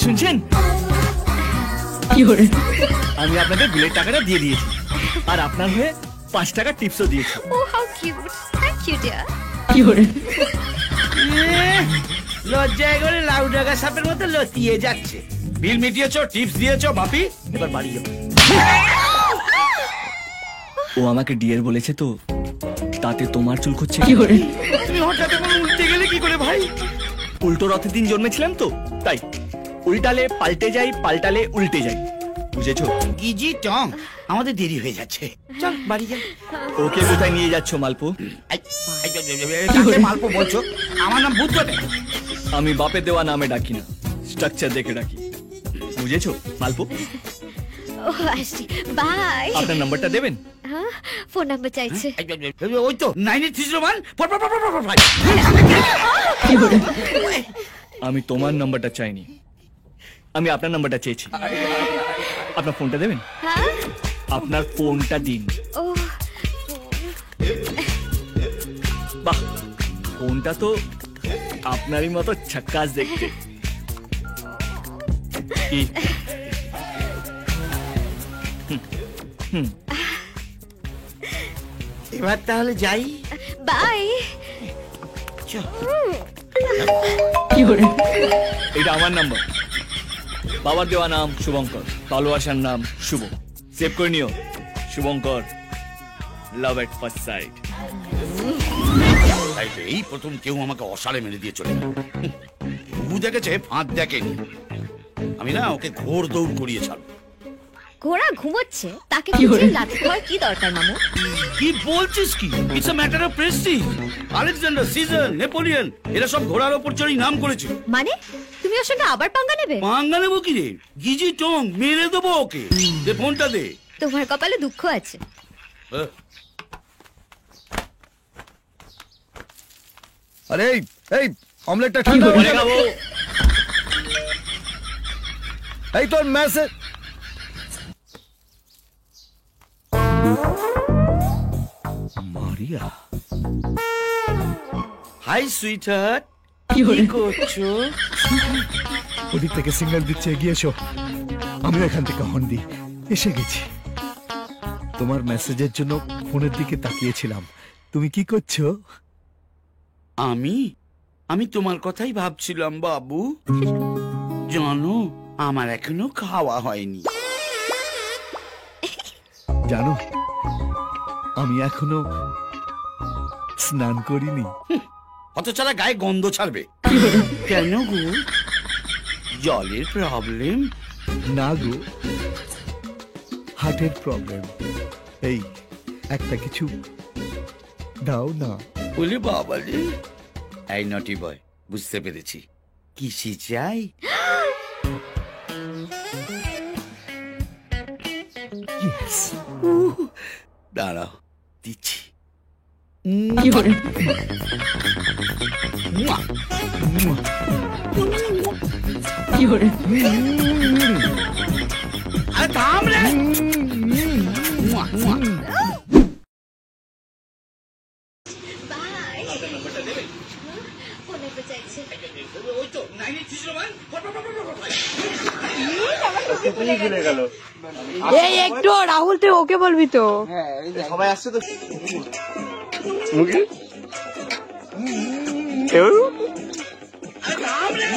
শুনছেন? আমি আপনাদের বিলের টাকাটা দিয়ে দিয়েছি, আর আপনার হয়ে 5 টাকা টিপসও দিয়েছি। Oh, how cute. Thank you, dear. লজ্জায় করে লাউ ডাকা সাপের মতো লতিয়ে যাচ্ছে। বিল মিটিয়েছো, টিপস দিয়েছো, বাপি এবার বাড়ি যাও। ও আমাকে ডিয়ার বলেছে তো, তাতে তোমার চুল খুঁজছে কি করে? তুমি হঠাৎ এমন উল্টে গেলে কি করে ভাই? উল্টো রথের দিন জন্মেছিলাম তো, তাই উল্টালে পাল্টে যাই, পাল্টালে উল্টে যাই, বুঝেছো? গিজি টং, আমাদের দেরি হয়ে যাচ্ছে, চল বাড়ি যাই। ওকে কোথায় নিয়ে যাচ্ছ মালপু? কাকে মালপো বলছো? আমার নাম বুদ্ধ। আমি বাপে দেওয়া নামে ডাকি না, স্ট্রাকচার দেখে ডাকি, বুঝেছো মালপু? Oh, আসছি। Bye. আপনার নাম্বারটা দেবেন? হ্যাঁ, ফোন নাম্বার চাইছে। ওই তো 9301 আমি তোমার নাম্বারটা চাইনি, আমি আপনার নাম্বারটা চেয়েছি। আপনার ফোনটা দেবেন? হ্যাঁ? আপনার ফোনটা দিন। ও, বাহ, ফোনটা তো আপনারই মতো ঝাক্কাস দেখতে। কি? এবার তাহলে যাই। বাই। এটা আমার নাম্বার, বাবার দেওয়া নাম শুভঙ্কর, ভালোবাসার নাম শুভ, সেভ করে নিও। শুভঙ্কর, লাভ এট ফার্স্ট সাইট। এই প্রথম কেউ আমাকে অসাড়ে মেরে দিয়ে চলে গেল। ঘুঘু দেখেছে, ফাঁদ দেখেনি। আমি না ওকে ঘোর দৌড় করিয়ে ছাড়ব। ঘোড়া ঘুমোচ্ছে, তাকে খুঁজে লাথি খাওয়ার কি দরকার মামু? কি বলছিস কি? It's a matter of prestige. Alexander, Caesar, Napoleon এরা সব ঘোড়ার ওপর চড়েই নাম করেছে। মানে তুমি ওর সঙ্গে আবার পাঙ্গা নেবে? পাঙ্গা নেবো কি রে? গিজি টং, মেরে দেবো ওকে। দে ফোনটা দে। তোমার কপালে দুঃখ আছে। আরে এই অমলেটটা ঠান্ডা বলে খাবো। এই তোর মেসেজ। মারিয়া, হাই সুইটহার্ট, কি করছো? ওদিক থেকে সিগন্যাল দিচ্ছে, এগিয়ে এসো। আমি এখান থেকে হর্ন দিই, এসে গেছি। তোমার মেসেজের জন্য ফোনের দিকে তাকিয়েছিলাম। তুমি কি করছো? আমি তোমার কথাই ভাবছিলাম বাবু। জানো, আমার এখনো খাওয়া হয়নি। জানো, আমি এখনো স্নান করিনি। হতছাড়া গায়ে গন্ধ ছাড়বে কেন গো? জলের প্রবলেম? না গো, হার্টের প্রবলেম। এই একটা কিছু দাও না। বলে বাবা রে। এই নটি বয়, বুঝতে পেরেছি। কিসি চাই? ইয়েস। দাঁড়াও, দিচ্ছি। আরে থাম রে। বাই। ফোন নাম্বার চাইছে। ওই তো 9301 এই একটু রাহুল, তুই ওকে বলবি তো? সবাই আসছে তো। থাম রে।